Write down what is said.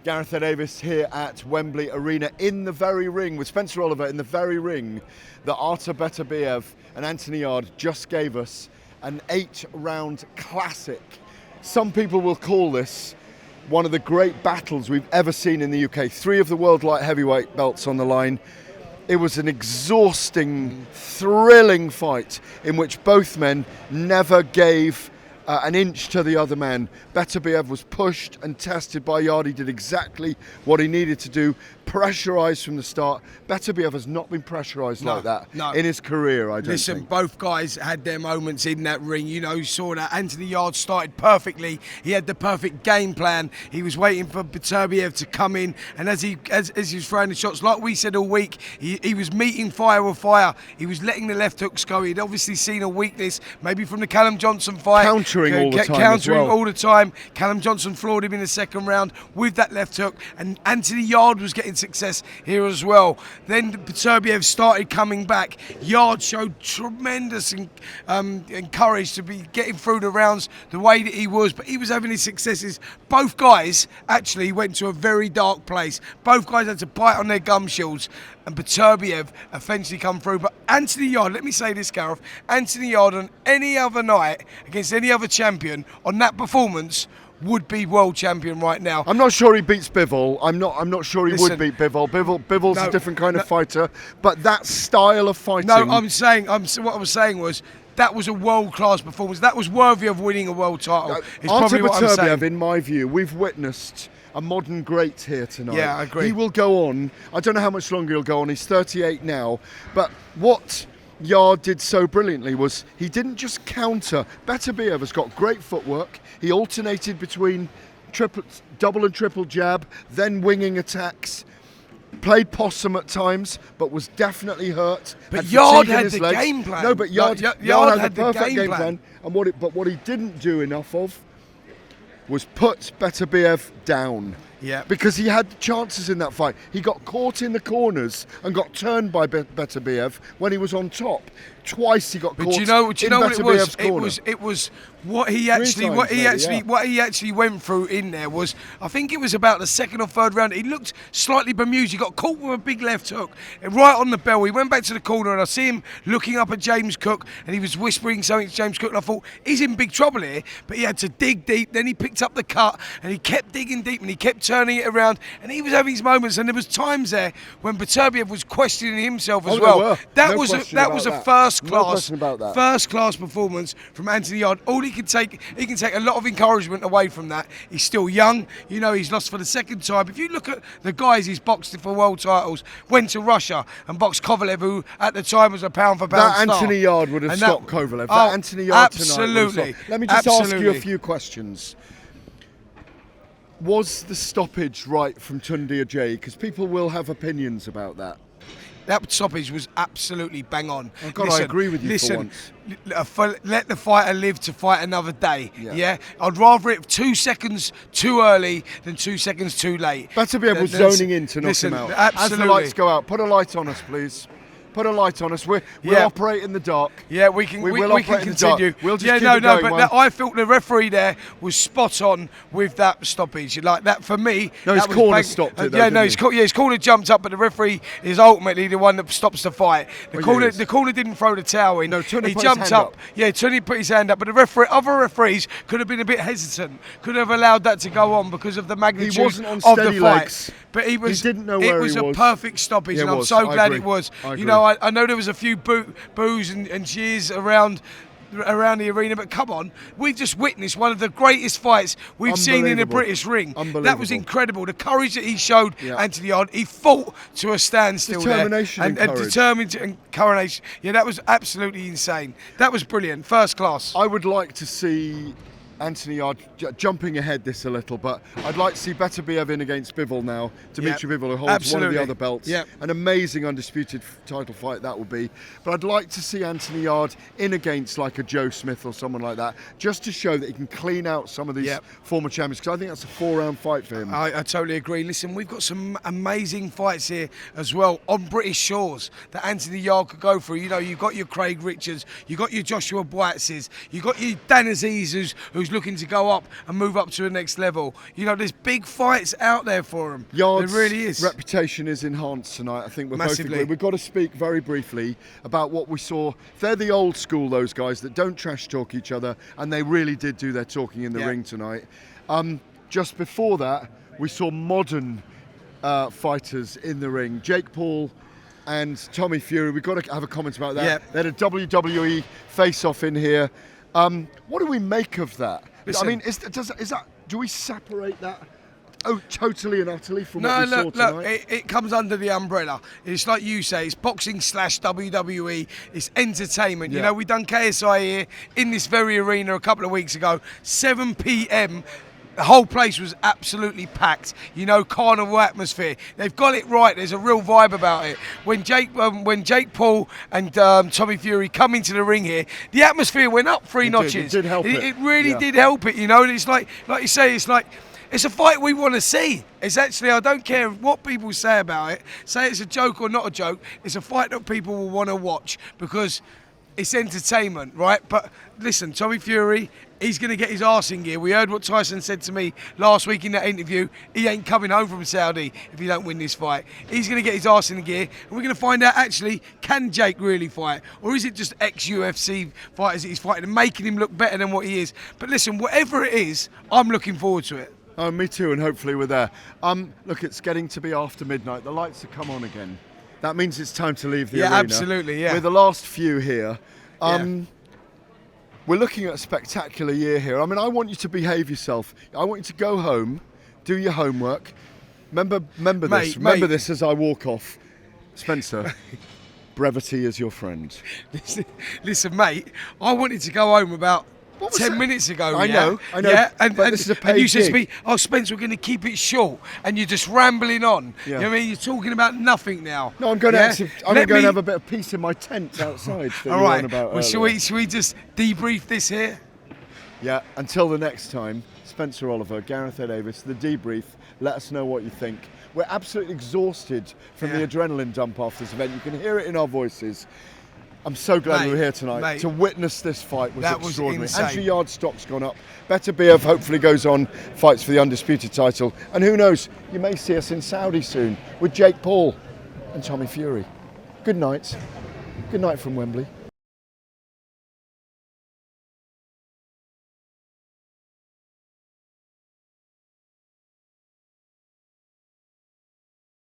Gareth A Davis here at Wembley Arena in the very ring with Spencer Oliver in the very ring that Artur Beterbiev and Anthony Yarde just gave us an 8-round classic. Some people will call this one of the great battles we've ever seen in the UK. 3 of the world light heavyweight belts on the line. It was an exhausting, thrilling fight in which both men never gave an inch to the other man. Beterbiev was pushed and tested by Yarde. He did exactly what he needed to do, pressurised from the start. Beterbiev has not been pressurised like that in his career, I don't think. Both guys had their moments in that ring. You know, you saw that Anthony Yarde started perfectly. He had the perfect game plan. He was waiting for Beterbiev to come in, and as he was throwing the shots, like we said all week, he was meeting fire with fire. He was letting the left hooks go. He'd obviously seen a weakness, maybe from the Callum Johnson fight. Countering all the time Countering as well. all the time. Callum Johnson floored him in the second round with that left hook, and Anthony Yarde was getting success here as well. Then Beterbiev started coming back. Yarde showed tremendous courage to be getting through the rounds the way that he was, but he was having his successes. Both guys actually went to a very dark place. Both guys had to bite on their gum shields, and Beterbiev eventually come through. But Anthony Yarde, let me say this, Gareth, Anthony Yarde on any other night against any other champion on that performance would be world champion right now. I'm not sure he beats Bivol. I'm not sure he would beat Bivol. Bivol's a different kind of fighter, but that style of fighting. No, what I was saying was that was a world-class performance. That was worthy of winning a world title. Artur Beterbiev, in my view, we've witnessed a modern great here tonight. Yeah, I agree. He will go on. I don't know how much longer he'll go on. He's 38 now, but what Yarde did so brilliantly was he didn't just counter. Beterbiev has got great footwork. He alternated between double and triple jab, then winging attacks. Played possum at times, but was definitely hurt. But Yarde had the game plan. No, but Yarde had the perfect game plan. And what he didn't do enough of was put Beterbiev down. Yeah. Because he had chances in that fight. He got caught in the corners and got turned by Beterbiev when he was on top. Twice he got caught in Beterbiev's corner. It was what he actually went through in there was, I think it was about the second or third round. He looked slightly bemused. He got caught with a big left hook right on the bell. He went back to the corner, and I see him looking up at James Cook, and he was whispering something to James Cook, and I thought, he's in big trouble here. But he had to dig deep. Then he picked up the cut, and he kept digging deep, and he kept turning it around, and he was having his moments. And there was times there when Beterbiev was questioning himself as well. That was a first class performance from Anthony Yarde. All he can take a lot of encouragement away from that. He's still young. You know, he's lost for the second time. If you look at the guys he's boxed for world titles, went to Russia and boxed Kovalev, who at the time was a pound for pound star. Anthony Yarde would have stopped Kovalev. Anthony Yarde absolutely. Tonight. Let me just ask you a few questions. Was the stoppage right from Tunde Ajayi? Because people will have opinions about that. That stoppage was absolutely bang on. Oh God, I agree with you for once. Let the fighter live to fight another day. Yeah? I'd rather it 2 seconds too early than 2 seconds too late. Beterbiev was zoning in to knock him out. Absolutely. As the lights go out, put a light on us, please. Put a light on us. We'll operate in the dark. Yeah, we can continue. We'll just keep it going, I felt the referee there was spot on with that stoppage. Like that for me. No, his corner stopped it. His corner jumped up, but the referee is ultimately the one that stops the fight. The corner didn't throw the towel in. No, he jumped up. Yeah, Tony put his hand up, but other referees could have been a bit hesitant. Could have allowed that to go on because of the magnitude he wasn't on of steady the fight. legs. But he didn't know where he was. It was a perfect stoppage, and I'm so glad it was. You know, I know there was a few boos and cheers around the arena, but come on, we've just witnessed one of the greatest fights we've seen in a British ring. That was incredible. The courage that he showed, Anthony Yarde, he fought to a standstill Determination and determined and coronation. Yeah, that was absolutely insane. That was brilliant, first class. I would like to see Anthony Yarde jumping ahead this a little, but I'd like to see Beterbiev in against Bivol now. Dimitri Bivol, who holds one of the other belts. An amazing undisputed title fight that will be. But I'd like to see Anthony Yarde in against like a Joe Smith or someone like that, just to show that he can clean out some of these former champions, because I think that's a 4-round fight for him. I totally agree. Listen, we've got some amazing fights here as well on British shores that Anthony Yarde could go through. You know, you've got your Craig Richards, you've got your Joshua Boatzes, you've got your Dan Aziz, who's looking to go up and move up to the next level. You know, there's big fights out there for him. Yarde's there really is. reputation is enhanced tonight. I think we're Massively. both agreed. We've got to speak very briefly about what we saw. They're the old school, those guys that don't trash talk each other, and they really did do their talking in the ring tonight. Just before that, we saw modern fighters in the ring. Jake Paul and Tommy Fury. We've got to have a comment about that. Yeah. They had a WWE face-off in here. What do we make of that? Listen, I mean, do we separate that totally and utterly from what we saw tonight? Look, it comes under the umbrella. It's like you say, it's boxing / WWE. It's entertainment. Yeah. You know, we done KSI here in this very arena a couple of weeks ago, 7 p.m. The whole place was absolutely packed. You know, carnival atmosphere. They've got it right. There's a real vibe about it. When Jake Paul and Tommy Fury come into the ring here, the atmosphere went up 3 notches. It did help it. It really did help it. You know, and it's like you say, it's a fight we want to see. It's actually, I don't care what people say about it, say it's a joke or not a joke, it's a fight that people will want to watch because it's entertainment, right? But listen, Tommy Fury, he's going to get his arse in gear. We heard what Tyson said to me last week in that interview. He ain't coming home from Saudi if he don't win this fight. He's going to get his arse in gear, and we're going to find out, actually, can Jake really fight? Or is it just ex-UFC fighters that he's fighting and making him look better than what he is? But listen, whatever it is, I'm looking forward to it. Oh, me too, and hopefully we're there. Look, it's getting to be after midnight. The lights have come on again. That means it's time to leave the arena. Yeah, absolutely, yeah. We're the last few here. We're looking at a spectacular year here. I mean, I want you to behave yourself. I want you to go home, do your homework. Remember this as I walk off. Spencer, brevity is your friend. Listen, mate, I wanted to go home about 10 minutes ago. I know. Yeah, but this is a paid and you said to gig. me, "Oh, Spence, we're going to keep it short," and you're just rambling on. Yeah. You know what I mean? You're talking about nothing now. No, I'm going to have a bit of peace in my tent outside. All right. Well, should we just debrief this here? Yeah. Until the next time, Spencer Oliver, Gareth A. Davis, the debrief. Let us know what you think. We're absolutely exhausted from the adrenaline dump after this event. You can hear it in our voices. I'm so glad we were here tonight to witness this fight. Was extraordinary. Anthony Yarde's stock's gone up. Beterbiev hopefully goes on, fights for the undisputed title, and who knows, you may see us in Saudi soon with Jake Paul and Tommy Fury. Good night. Good night from Wembley.